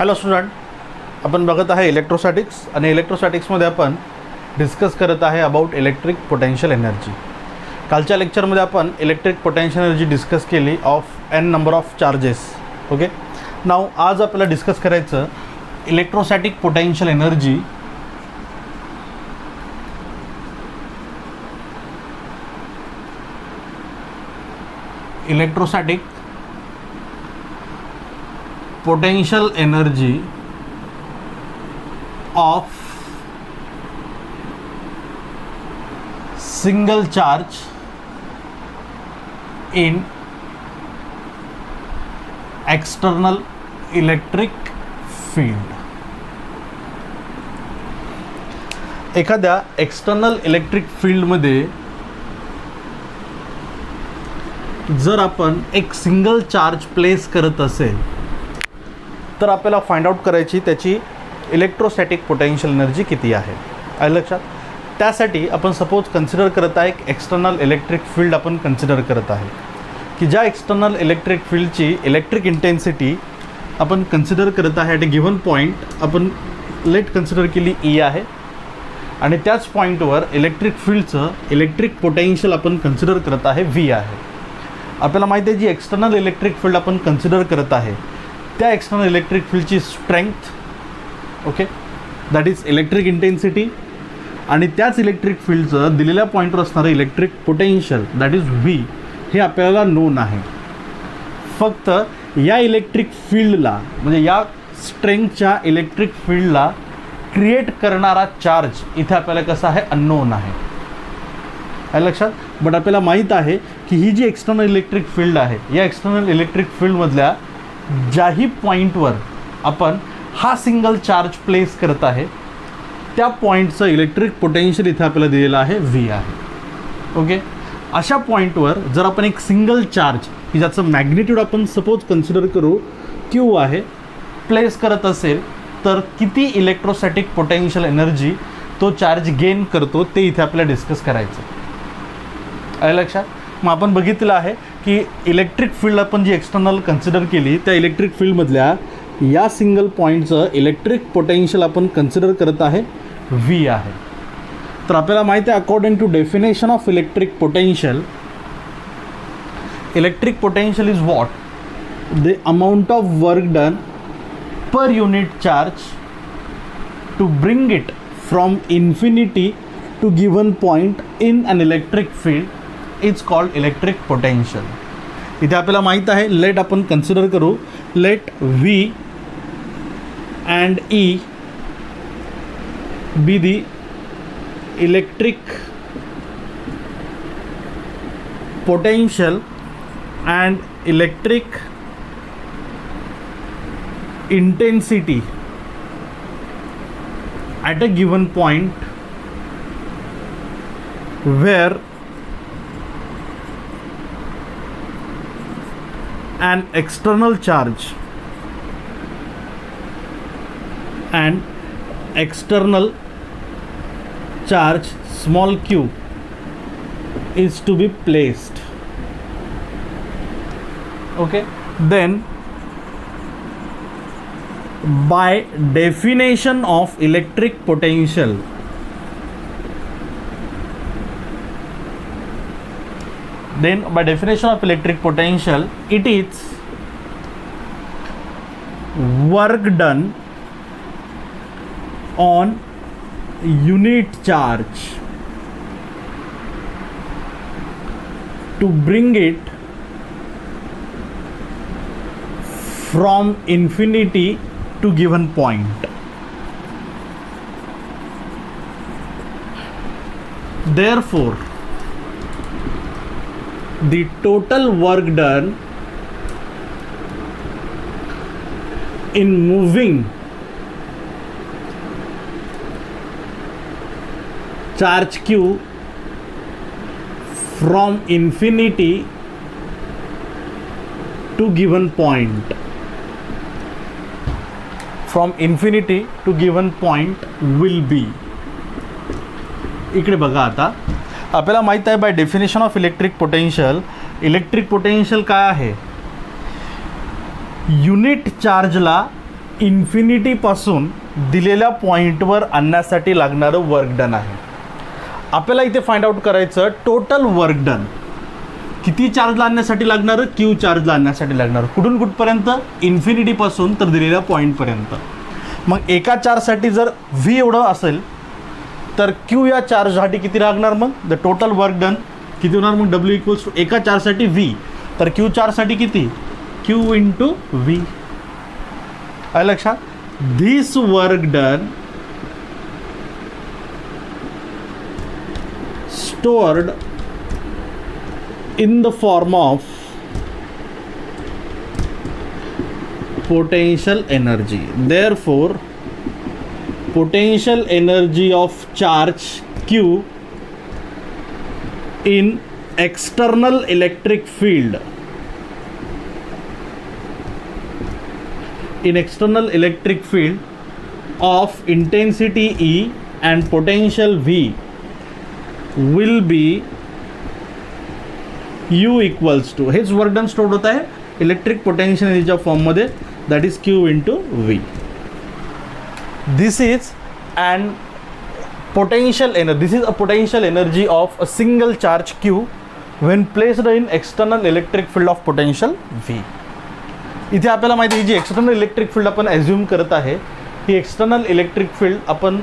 Hello student, आपण बघत आहे इलेक्ट्रोस्टॅटिक्स आणि इलेक्ट्रोस्टॅटिक्समध्ये आपण डिस्कस करत आहे अबाउट इलेक्ट्रिक पोटेन्शियल एनर्जी. कालच्या लेक्चरमध्ये आपण इलेक्ट्रिक पोटेन्शियल एनर्जी डिस्कस केली of N number of charges. Okay, now आज आपल्याला डिस्कस करायचं electrostatic potential energy. Electrostatic potential energy of single charge in external electric field. एखाद्या एक्सटर्नल इलेक्ट्रिक फील्डमध्ये जर आपण एक सिंगल चार्ज प्लेस करत असेल तर आपल्याला फाइंड आउट करायची त्याची इलेक्ट्रोस्टॅटिक पोटेन्शियल एनर्जी किती आहे. आलं लक्षात? त्यासाठी आपण सपोज कन्सिडर करत आहे एक एक्सटर्नल इलेक्ट्रिक फील्ड आपण कन्सिडर करत आहे की ज्या एक्सटर्नल इलेक्ट्रिक फील्डची इलेक्ट्रिक इंटेन्सिटी आपण कन्सिडर करत आहे ॲट ए गिव्हन पॉईंट आपण लेट कन्सिडर केली ई आहे आणि त्याच पॉईंटवर इलेक्ट्रिक फील्डचं इलेक्ट्रिक पोटेन्शियल आपण कन्सिडर करत आहे व्ही आहे. आपल्याला माहिती आहे जी एक्सटर्नल इलेक्ट्रिक फील्ड आपण कन्सिडर करत आहे त्या एक्सटर्नल इलेक्ट्रिक फील्डची strength, okay, that is electric intensity, आणि त्याच इलेक्ट्रिक फील्डचं दिलेल्या पॉईंटवर असणारं electric potential that is V हे आपल्याला नोन आहे. फक्त या इलेक्ट्रिक फील्डला म्हणजे या स्ट्रेंथच्या इलेक्ट्रिक फील्डला क्रिएट करणारा चार्ज इथे आपल्याला कसा आहे अननोन आहे. आहे लक्षात? बट आपल्याला माहीत आहे की ही जी एक्सटर्नल इलेक्ट्रिक फील्ड आहे या एक्सटर्नल इलेक्ट्रिक फील्डमधल्या ज्याही पॉईंटवर आपण हा सिंगल चार्ज प्लेस करत आहे त्या पॉईंटचं इलेक्ट्रिक पोटेन्शियल इथे आपल्याला दिलेलं आहे व्ही आहे. ओके, अशा पॉईंटवर जर आपण एक सिंगल चार्ज की ज्याचं मॅग्निट्यूड आपण सपोज कन्सिडर करू क्यू आहे प्लेस करत असेल तर किती इलेक्ट्रोस्टॅटिक पोटेन्शियल एनर्जी तो चार्ज गेन करतो ते इथे आपल्याला डिस्कस करायचं आहे. लक्षात? मग आपण बघितलं आहे की इलेक्ट्रिक फील्ड आपण जी एक्सटर्नल कन्सिडर केली त्या इलेक्ट्रिक फील्डमधल्या या सिंगल पॉईंटचं इलेक्ट्रिक पोटेन्शियल आपण कन्सिडर करत आहे व्ही आहे. तर आपल्याला माहिती आहे according to definition of electric potential is what the amount of work done per unit charge to bring it from infinity to given point in an electric field is called electric potential. इथे आपल्याला माहीत आहे let आपण consider करू let V and E be the electric potential and electric intensity at a given point where an external charge and external charge small q is to be placed. Okay, then by definition of electric potential it is work done on unit charge to bring it from infinity to given point. Therefore the total work done in moving charge q from infinity to given point will be. इकडे बघा आता आपल्याला माहित आहे by definition of electric potential काय आहे, unit चार्जला इन्फिनिटीपासून दिलेल्या पॉईंटवर आणण्यासाठी लागणारं वर्क डन आहे. आपल्याला इथे फाइंड आउट करायचं टोटल वर्क डन. किती चार्जला आणण्यासाठी लागणारं? क्यू चार्जला आणण्यासाठी लागणारं. कुठून कुठपर्यंत? इन्फिनिटीपासून तर दिलेल्या पॉईंटपर्यंत. मग एका चार्जसाठी जर व्ही एवढं असेल तर क्यू या चार्जसाठी किती लागणार? मग द टोटल वर्क डन किती होणार? मग डब्ल्यू इक्वल्स टू एका चार्जसाठी व्ही, तर क्यू चार्जसाठी किती? Q into V. आहे लक्षात? This work done stored in the form of potential energy. Therefore, potential energy of charge Q in external electric field of intensity E and potential V will be U equals to, हेच work done stored होत आहे electric potential एनर्जीच्या फॉर्ममध्ये, that is Q into V. This is a potential energy of a single charge Q when placed in external electric field of potential V. इथे आपल्याला माहिती आहे जी external electric field आपण assume करत आहे, ही एक्सटर्नल इलेक्ट्रिक फील्ड आपण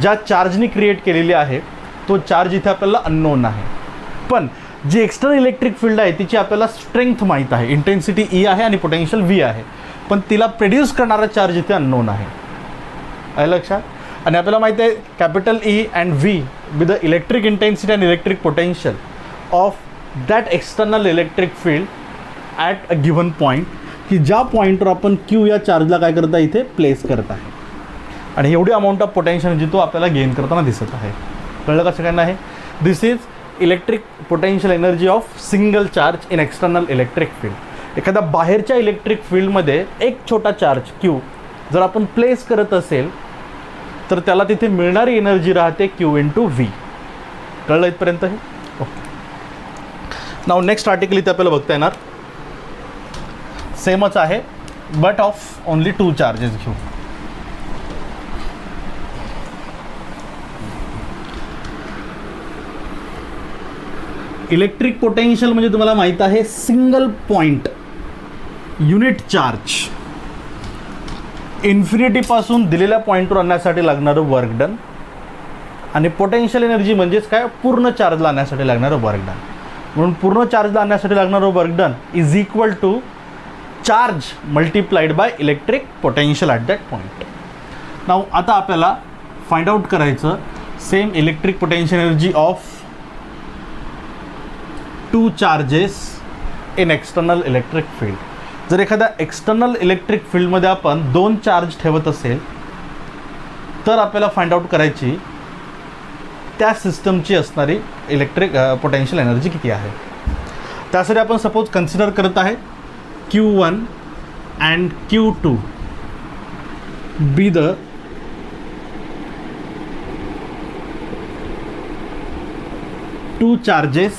ज्या चार्जनी क्रिएट केलेली आहे तो चार्ज इथे आपल्याला अननोन आहे. पण जी एक्सटर्नल इलेक्ट्रिक फील्ड आहे तिची आपल्याला स्ट्रेंथ माहीत आहे, इंटेन्सिटी ई आहे आणि पोटेन्शियल व्ही आहे, पण तिला प्रोड्यूस करणारा चार्ज इथे अननोन आहे. आहे लक्षात? आणि आपल्याला माहिती आहे capital E and V with the electric intensity and electric potential of that external electric field at a given point, की ज्या पॉईंटवर आपण क्यू या चार्जला काय करता इथे प्लेस करत आहे आणि एवढी अमाऊंट ऑफ पोटेन्शियल जी तो आपल्याला गेन करताना दिसत आहे. कळलं का सगळ्यांना? आहे this is electric potential energy of single charge in external electric field. एखाद्या बाहेरच्या इलेक्ट्रिक फील्डमध्ये एक छोटा चार्ज क्यू जर आपण प्लेस करत असेल तर त्याला तिथे मिळणारी एनर्जी राहते क्यू इंटू व्ही. कळलं इथपर्यंत? हे ओके. नाव नेक्स्ट आर्टिकल इथे आपल्याला बघता येणार, सेमच आहे बट ऑफ ओनली 2 चार्जेस घेऊ. इलेक्ट्रिक पोटेन्शियल म्हणजे तुम्हाला माहीत आहे सिंगल पॉइंट युनिट चार्ज इन्फिनिटीपासून दिलेल्या पॉईंटवर आणण्यासाठी लागणारं वर्क डन, आणि पोटेन्शियल एनर्जी म्हणजेच काय? पूर्ण चार्जला आणण्यासाठी लागणारं वर्क डन. म्हणून पूर्ण चार्जला आणण्यासाठी लागणारं work done is equal to charge multiplied by electric potential at that point. Now आता आपल्याला फाइंड आउट करायचं same electric potential energy of 2 charges in external electric field. जर एखाद्या एक्सटर्नल इलेक्ट्रिक फील्डमध्ये आपण 2 चार्ज ठेवत असेल तर आपल्याला फाइंड आउट करायची त्या सिस्टमची असणारी इलेक्ट्रिक पोटेन्शियल एनर्जी किती आहे. त्यासाठी आपण सपोज कन्सिडर करत आहे Q1 and Q2 be the two charges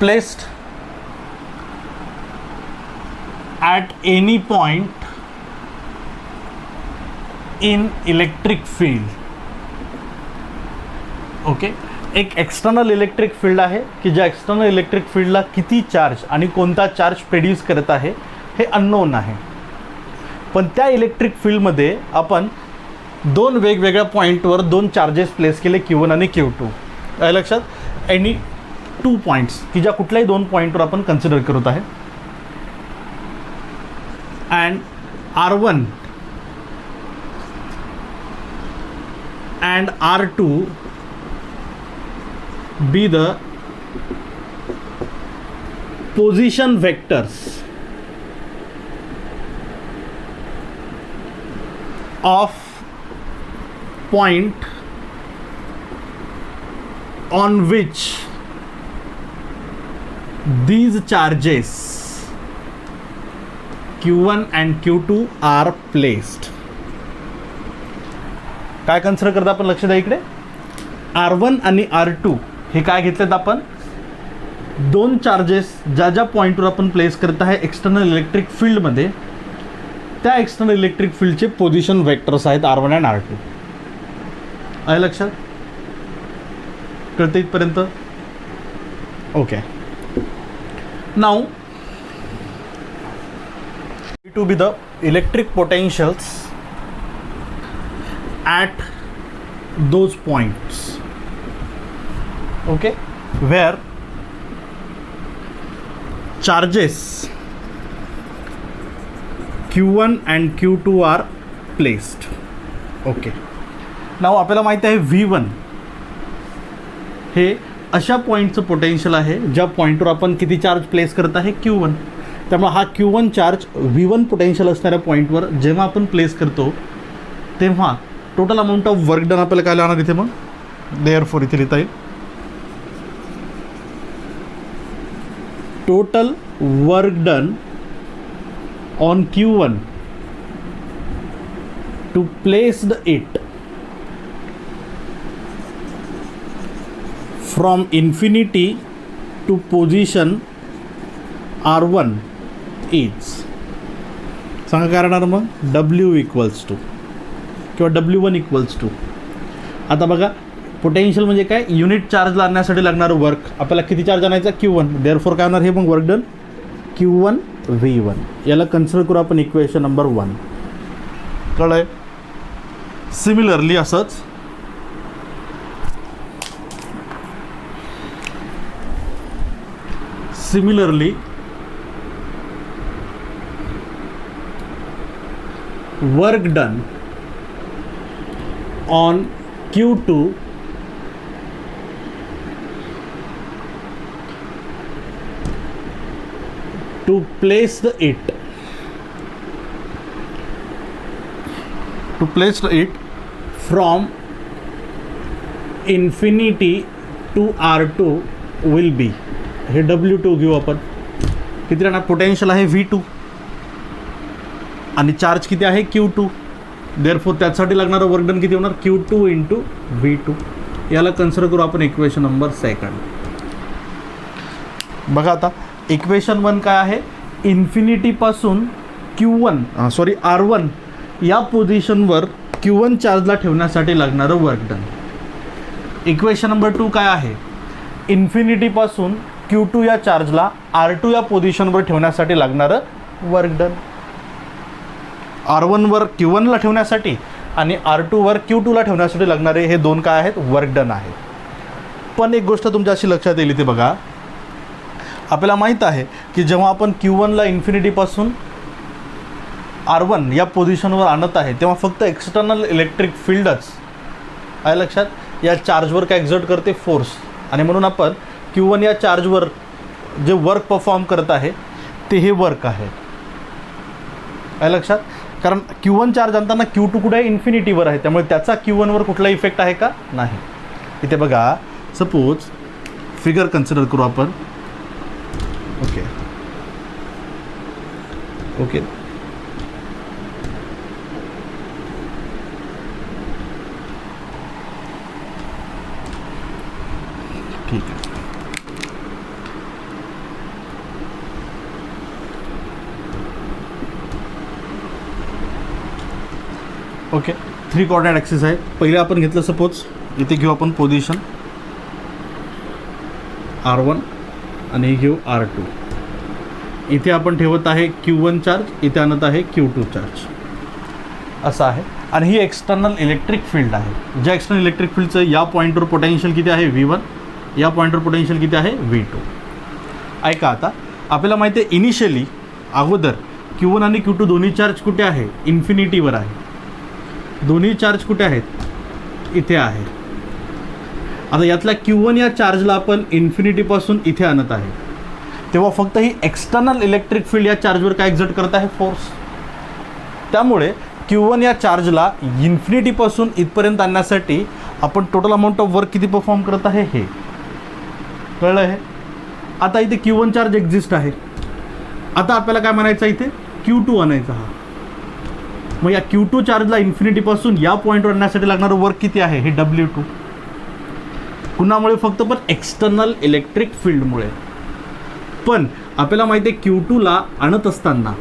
placed at any point in electric field. Okay. एक एक्सटर्नल इलेक्ट्रिक फील्ड आहे की ज्या एक्सटर्नल इलेक्ट्रिक फील्डला किती चार्ज आणि कोणता चार्ज प्रोड्यूस करत आहे हे अननोन आहे. पण त्या इलेक्ट्रिक फील्डमध्ये आपण 2 वेगवेगळ्या पॉईंटवर 2 चार्जेस प्लेस केले Q1 आणि Q2. आहे लक्षात? एनी 2 पॉईंट्स की ज्या कुठल्याही 2 पॉईंटवर आपण कन्सिडर करत आहे. And R1 and R2 be the position vectors of point on which these charges Q1 and Q2 are placed. काय कन्सिडर करता आपण? लक्ष द्या इकडे. R1 आणि R2 हे काय घेतलेत आपण? दोन चार्जेस ज्या ज्या पॉईंटवर आपण प्लेस करत आहे एक्सटर्नल इलेक्ट्रिक फील्डमध्ये, त्या एक्सटर्नल इलेक्ट्रिक फील्डचे पोझिशन वेक्टर्स आहेत R1 आणि R2. आहे लक्षात? कळते इथपर्यंत? Okay. Now to be the electric potentials at those points, okay, where charges Q1 and Q2 are placed. Okay. नाव आपल्याला माहिती आहे V1 हे अशा पॉईंटचं पोटेन्शियल आहे ज्या पॉईंटवर आपण किती चार्ज प्लेस करत आहे Q1. त्यामुळे हा Q1 चार्ज V1 पोटेन्शियल असणाऱ्या पॉईंटवर जेव्हा आपण प्लेस करतो तेव्हा total amount of work done आपल्याला काय लागणार इथे, मग देअरफॉर इथे लिहिता येईल total work done on Q1 to place it from infinity to position R1 is, सांगा काय राहणार मग, W इक्वल्स टू किंवा W1 इक्वल्स टू. आता बघा पोटेन्शियल म्हणजे काय, युनिट चार्जला आणण्यासाठी लागणारं वर्क. आपल्याला किती चार्ज आणायचा Q1, देअरफॉर काय होणार हे मग वर्क डन Q1 V1. याला कन्सिडर करू आपण इक्वेशन नंबर 1. कळलंय? सिमिलरली असंच work done on Q2 to place it from infinity to R2 will be, हे W2 घेऊ आपण. किती राहणार, पोटेन्शियल आहे V2 आणि चार्ज किती आहे Q2, देअरफॉर त्यासाठी लागणारं वर्क डन किती होणार Q2 इंटू V2. याला कन्सिडर करू आपण इक्वेशन नंबर 2. बघा आता इक्वेशन 1 काय आहे, इन्फिनिटीपासून R1 या पोझिशनवर Q1 चार्जला ठेवण्यासाठी लागणारं वर्क डन. इक्वेशन नंबर 2 काय आहे, इन्फिनिटीपासून Q2 या चार्जला R2 या पोझिशनवर ठेवण्यासाठी लागणारं वर्क डन. R1वर Q1ला ठेवण्यासाठी आणि R2वर Q2ला ठेवण्यासाठी लागणारे हे दोन काय आहेत, वर्क डन आहे. पण एक गोष्ट तुमच्या अशी लक्षात येईल, ते बघा आपल्याला माहीत आहे की जेव्हा आपण Q1ला इन्फिनिटीपासून R1 या पोझिशनवर आणत आहे तेव्हा फक्त एक्सटर्नल इलेक्ट्रिक फील्डच आहे लक्षात, या चार्जवर काय एक्झर्ट करते, फोर्स. आणि म्हणून आपण Q1 या चार्जवर जे वर्क परफॉर्म करत आहे ते हे वर्क आहे लक्षात. कारण Q1 चार्ज आणताना Q2 कुठे आहे, इन्फिनिटीवर आहे, त्यामुळे त्याचा Q1वर कुठला इफेक्ट आहे का, नाही. इथे बघा सपोज फिगर कन्सिडर करू आपण. ओके ठीक आहे. ओके 3 कोऑर्डिनेट ॲक्सिस आहे. पहिले आपण घेतलं सपोज इथे घेऊ आपण पोझिशन R1 आणि हे घेऊ R2. इथे आपण ठेवत आहे Q1 चार्ज, इथे आणत आहे Q2 चार्ज, असं आहे. आणि ही एक्सटर्नल इलेक्ट्रिक फील्ड आहे. ज्या एक्सटर्नल इलेक्ट्रिक फील्डचं या पॉईंटवर पोटेन्शियल किती आहे V1, या पॉईंटवर पोटेन्शियल किती आहे V2. ऐका आता आपल्याला माहिती आहे इनिशियली अगोदर Q1 आणि Q2 दोन्ही चार्ज कुठे आहे, इन्फिनिटीवर आहे. दोन्ही चार्ज कुठे आहेत, इथे आहे. आता यातल्या Q1 या चार्जला आपण इन्फिनिटीपासून इथे आणत आहे, तेव्हा फक्त ही एक्सटर्नल इलेक्ट्रिक फील्ड या चार्जवर काय एक्झर्ट करत आहे, फोर्स. त्यामुळे Q1 या चार्जला इन्फिनिटीपासून इथपर्यंत आणण्यासाठी आपण टोटल अमाऊंट ऑफ वर्क किती परफॉर्म करत आहे हे कळलं आहे. आता इथे Q1 चार्ज एक्झिस्ट आहे. आता आपल्याला काय म्हणायचं, इथे Q2 आणायचा. हा मग या Q2 चार्जला इन्फिनिटीपासून या पॉईंटवर आणण्यासाठी लागणारं वर्क किती आहे, हे W2. कुणामुळे, फक्त पण एक्सटर्नल इलेक्ट्रिक फील्डमुळे. पण आपल्याला माहिती आहे Q2ला आणत असताना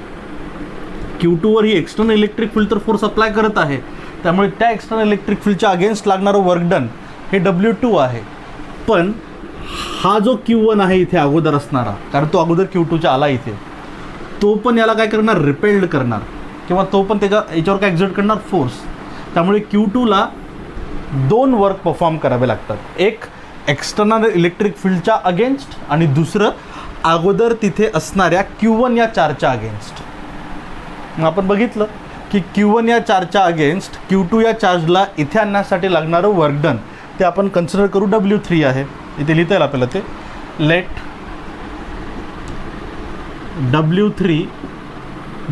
Q2वर ही एक्सटर्नल इलेक्ट्रिक फील्ड तर फोर्स अप्लाय करत आहे, त्यामुळे त्या एक्सटर्नल इलेक्ट्रिक फील्डच्या अगेन्स्ट लागणारं वर्क डन हे W2 आहे. पण हा जो Q1 आहे इथे अगोदर असणारा, कारण तो अगोदर Q2च्या आला इथे, तो पण याला काय करणार, रिपेल्ड करणार किंवा तो पण याच्यावर काय एक्झर्ट करणार, फोर्स. त्यामुळे Q2ला 2 वर्क परफॉर्म करावे लागतात, एक एक्सटर्नल इलेक्ट्रिक फील्डच्या अगेन्स्ट आणि दुसरं अगोदर तिथे असणाऱ्या Q1 या चार्जच्या अगेन्स्ट. मग आपण बघितलं की Q1 या चार्जच्या अगेन्स्ट Q2 या चार्जला इथे आणण्यासाठी लागणारं वर्क डन ते आपण कन्सिडर करू W3 आहे. इथे लिहिता येईल आपल्याला ते, let W3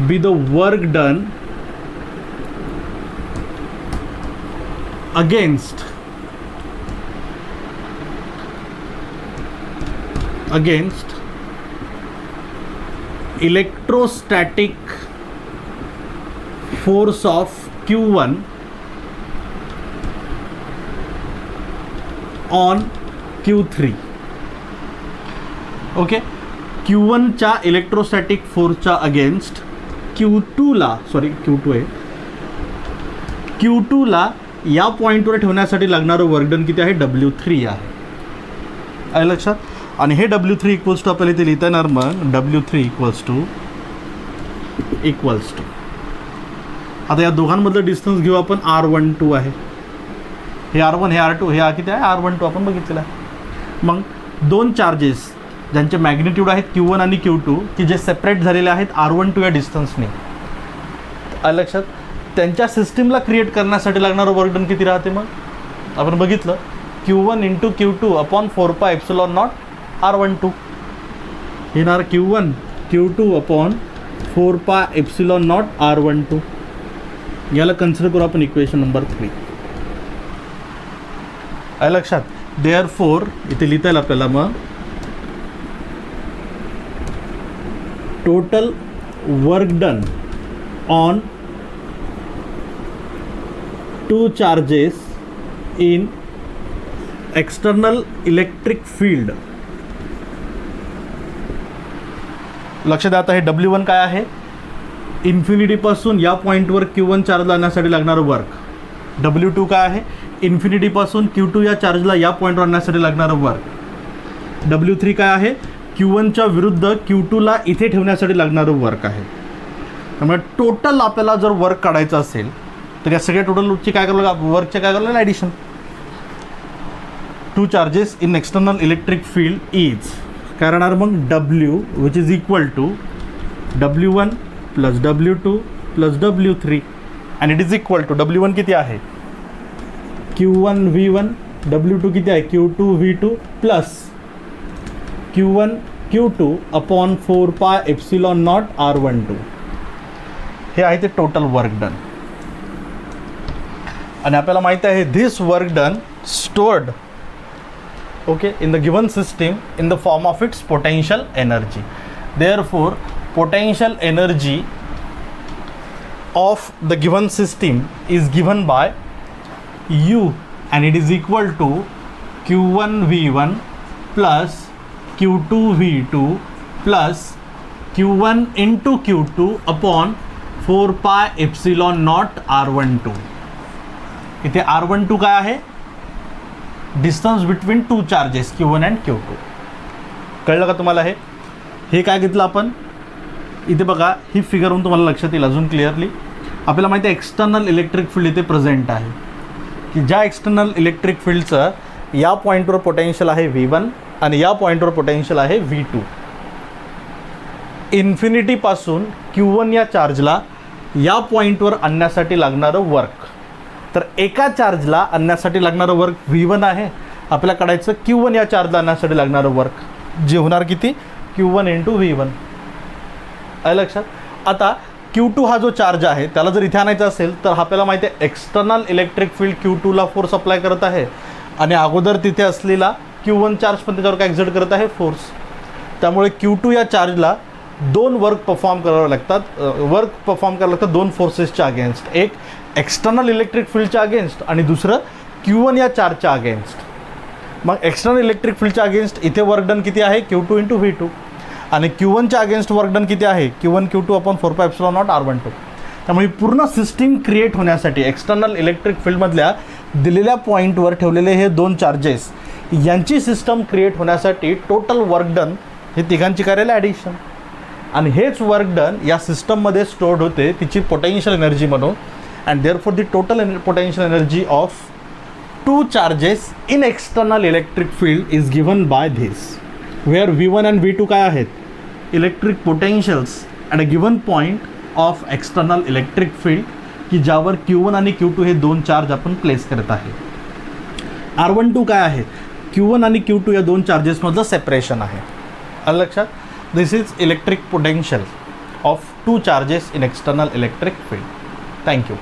be the work done against electrostatic force of Q1 on Q3. Okay, Q1च्या इलेक्ट्रोस्टॅटिक फोर्सच्या अगेन्स्ट Q2ला या पॉईंटवर ठेवण्यासाठी लागणारं वर्कडन किती आहे, W3 आहे लक्षात. आणि हे W3 इक्वल्स टू आपल्याला इथे लिहिता येणार. मग W3 इक्वल्स टू आता या दोघांमधलं डिस्टन्स घेऊ आपण, R12 आहे, हे R1 हे R2, हे किती आहे, R12 आपण बघितलेलं आहे. मग 2 चार्जेस ज्यांचे मॅग्निट्यूड आहेत Q1 आणि Q2 की जे सेपरेट झालेले आहेत R12 या डिस्टन्सने लक्षात, त्यांच्या सिस्टीमला क्रिएट करण्यासाठी लागणारं वर्क डन किती राहते. मग आपण बघितलं Q1 × Q2 अपॉन 4πε0 R12 येणार, Q1 Q2 अपॉन 4πε0 R12. याला कन्सिडर करू आपण इक्वेशन नंबर 3 लक्षात. देअरफॉर इथे लिहिता येईल आपल्याला, मग total work done on 2 charges in external electric field. लक्ष द्या, आता हे W1 काय आहे, इन्फिनिटीपासून या पॉईंटवर Q1 चार्जला आणण्यासाठी लागणारं वर्क. W2 काय आहे, इन्फिनिटीपासून Q2 या चार्जला या पॉईंटवर आणण्यासाठी लागणारं वर्क. W3 काय आहे, Q1च्या विरुद्ध Q2ला इथे ठेवण्यासाठी लागणारं वर्क आहे. त्यामुळे टोटल आपल्याला जर वर्क काढायचं असेल तर या सगळ्या टोटलची काय करावं, वर्कचे काय करावं, addition. 2 charges in external electric field is काय राहणार मग, W which is equal to W1 plus W2 plus W3 and it is equal to W1 किती आहे, Q1 V1, W2 किती आहे, Q2 V2 plus Q1 Q2 upon 4πε0 R12. हे आहे ते टोटल वर्क डन. आणि आपल्याला माहिती आहे this work done stored in the given system in the form of its potential energy. Therefore potential energy of the given system is given by U and it is equal to Q1 V1 plus Q2 V2 plus Q1 into Q2 upon 4πε0 R12. इथे R12 काय आहे, distance between 2 charges Q1 and Q2. कळलं का तुम्हाला. हे काय घेतलं आपण, इथे बघा ही फिगरहून तुम्हाला लक्षात येईल अजून क्लिअरली. आपल्याला माहिती आहे एक्सटर्नल इलेक्ट्रिक फील्ड इथे प्रेझेंट आहे, की ज्या एक्सटर्नल इलेक्ट्रिक फील्डचं या पॉईंटवर पोटेन्शियल आहे V1 आणि या पॉईंटवर पोटेन्शियल आहे V2. इन्फिनिटीपासून Q1 या चार्जला या पॉईंटवर आणण्यासाठी लागणारं वर्क, तर एका चार्जला आणण्यासाठी लागणारं वर्क V1 आहे, आपल्याला काढायचं Q1 या चार्जला आणण्यासाठी लागणारं वर्क, जे होणार किती, Q1 × V1 आहे लक्षात. आता Q2 हा जो चार्ज आहे त्याला जर इथे आणायचा असेल तर आपल्याला माहिती आहे एक्सटर्नल इलेक्ट्रिक फील्ड Q2ला फोर्स अप्लाय करत आहे आणि अगोदर तिथे असलेला Q1 चार्ज पण त्याच्यावर काय एक्झर्ट करत आहे, फोर्स. त्यामुळे Q2 या चार्जला 2 वर्क परफॉर्म करावं लागतात, 2 फोर्सेसच्या अगेन्स्ट, एक एक्सटर्नल इलेक्ट्रिक फील्डच्या अगेन्स्ट आणि दुसरं Q1 या चार्जच्या अगेन्स्ट. मग एक्सटर्नल इलेक्ट्रिक फील्डच्या अगेन्स्ट इथे वर्क डन किती आहे, Q2 × V2. आणि Q1च्या अगेन्स्ट वर्क डन किती आहे, Q1 Q2 अपॉन 4πε0 R12. त्यामुळे पूर्ण सिस्टीम क्रिएट होण्यासाठी एक्सटर्नल इलेक्ट्रिक फील्डमधल्या दिलेल्या पॉईंटवर ठेवलेले हे दोन चार्जेस यांची सिस्टम क्रिएट होण्यासाठी टोटल वर्क डन हे तिघांची करायला ॲडिशन, आणि हेच वर्क डन या सिस्टममध्ये स्टोर्ड होते तिची पोटेन्शियल एनर्जी म्हणून. And therefore the total potential energy of two charges in external electric field is given by this, where V1 and V2 काय आहेत, electric potentials at a given point of external electric field, की ज्यावर Q1 आणि Q2 हे दोन charge आपण place करत आहे. R12 काय आहे, Q1 आणि Q2 या दोन चार्जेसमधलं सेपरेशन आहे. आलं लक्षात. This is electric potential of two charges in external electric field. Thank you.